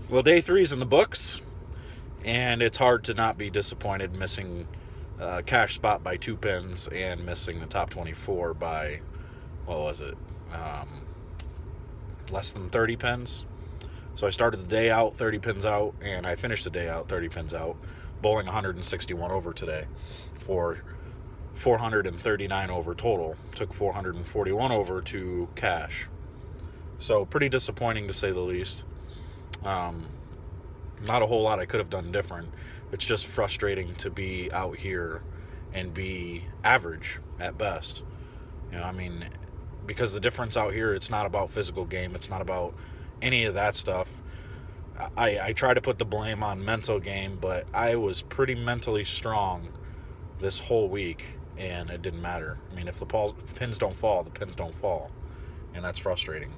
Well, day three's in the books, and it's hard to not be disappointed missing cash spot by 2 pins and missing the top 24 by, what was it, um, less than 30 pins. So I started the day out 30 pins out, and I finished the day out 30 pins out, bowling 161 over today for 439 over total. Took 441 over to cash. So pretty disappointing to say the least. Um, Not a whole lot I could have done different. It's just frustrating to be out here and be average at best. I mean, because the difference out here, it's not about physical game. It's not about any of that stuff. I try to put the blame on mental game, but I was pretty mentally strong this whole week, and it didn't matter. I mean, if the pins don't fall, the pins don't fall, and that's frustrating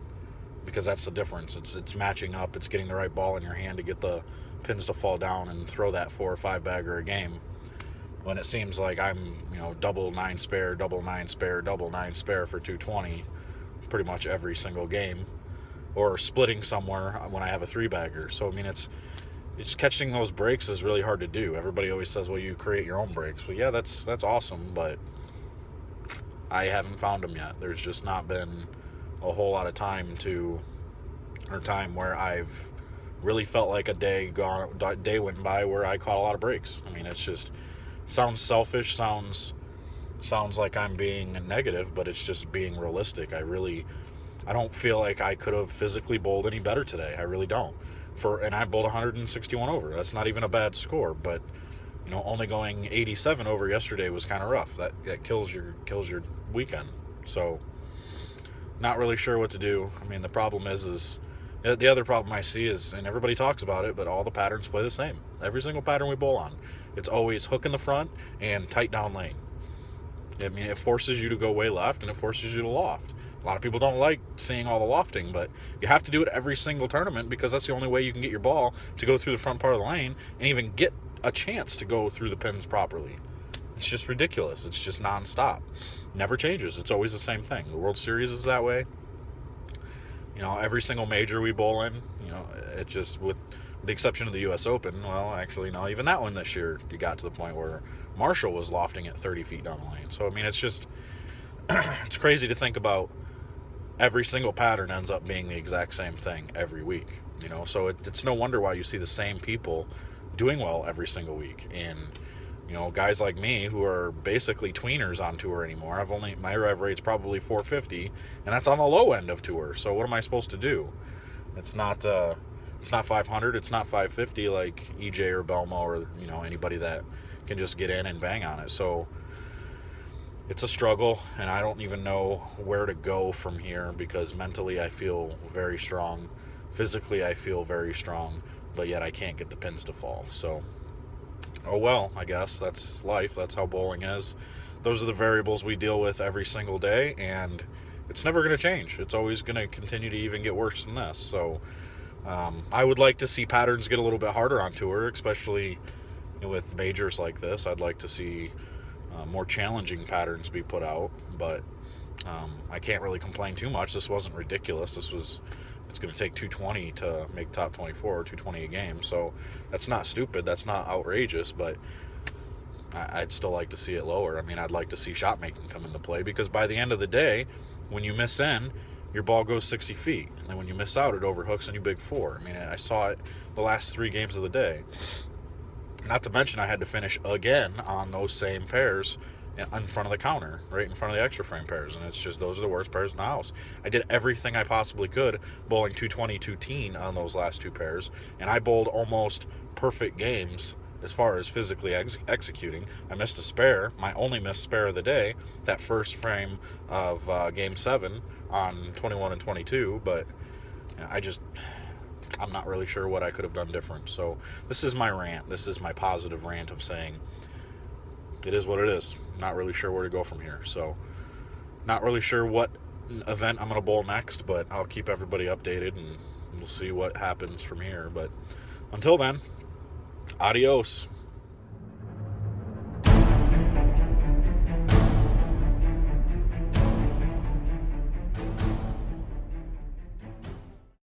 because that's the difference. It's matching up. It's getting the right ball in your hand to get the pins to fall down and throw that 4 or 5 bagger a game. When it seems like I'm, double nine spare, double nine spare, double nine spare for 220 pretty much every single game, or splitting somewhere when I have a 3 bagger. So I mean, it's catching those breaks is really hard to do. Everybody always says, well, you create your own breaks. Well, yeah, that's awesome, but I haven't found them yet. There's just not been a whole lot of time where I've really felt like a day went by where I caught a lot of breaks. I mean, it's just sounds selfish, sounds like I'm being negative, but it's just being realistic. I don't feel like I could have physically bowled any better today. I really don't. And I bowled 161 over. That's not even a bad score, but only going 87 over yesterday was kind of rough. That kills your weekend. So, not really sure what to do. I mean, the problem is the other problem I see is, and everybody talks about it, but all the patterns play the same. Every single pattern we bowl on, it's always hook in the front and tight down lane. I mean, it forces you to go way left and it forces you to loft. A lot of people don't like seeing all the lofting, but you have to do it every single tournament because that's the only way you can get your ball to go through the front part of the lane and even get a chance to go through the pins properly. It's just ridiculous. It's just nonstop. Never changes. It's always the same thing. The World Series is that way. Every single major we bowl in, it just, with the exception of the U.S. Open, well, actually, no, even that one this year, you got to the point where Marshall was lofting at 30 feet down the lane. So, I mean, it's just, it's crazy to think about every single pattern ends up being the exact same thing every week, So it's no wonder why you see the same people doing well every single week. And, guys like me who are basically tweeners on tour anymore, my rev rate's probably 450, and that's on the low end of tour. So what am I supposed to do? It's not 500, it's not 550 like EJ or Belmo or, anybody that can just get in and bang on it. So it's a struggle, and I don't even know where to go from here because mentally I feel very strong. Physically I feel very strong, but yet I can't get the pins to fall. So, oh well, I guess that's life. That's how bowling is. Those are the variables we deal with every single day, and it's never going to change. It's always going to continue to even get worse than this. So I would like to see patterns get a little bit harder on tour, especially with majors like this. I'd like to see more challenging patterns be put out, but I can't really complain too much. This wasn't ridiculous. It's going to take 220 to make top 24 or 220 a game, so that's not stupid. That's not outrageous, but I'd still like to see it lower. I mean, I'd like to see shot making come into play because by the end of the day, when you miss in, your ball goes 60 feet. And then when you miss out, it overhooks and you big four. I mean, I saw it the last 3 games of the day. Not to mention I had to finish again on those same pairs in front of the counter, right in front of the extra frame pairs, and it's just those are the worst pairs in the house. I did everything I possibly could, bowling 220, 210 on those last 2 pairs, and I bowled almost perfect games as far as physically executing. I missed a spare, my only missed spare of the day, that first frame of Game 7 on 21 and 22, but I'm not really sure what I could have done different. So this is my rant. This is my positive rant of saying it is what it is. Not really sure where to go from here. So not really sure what event I'm going to bowl next, but I'll keep everybody updated and we'll see what happens from here. But until then, adios.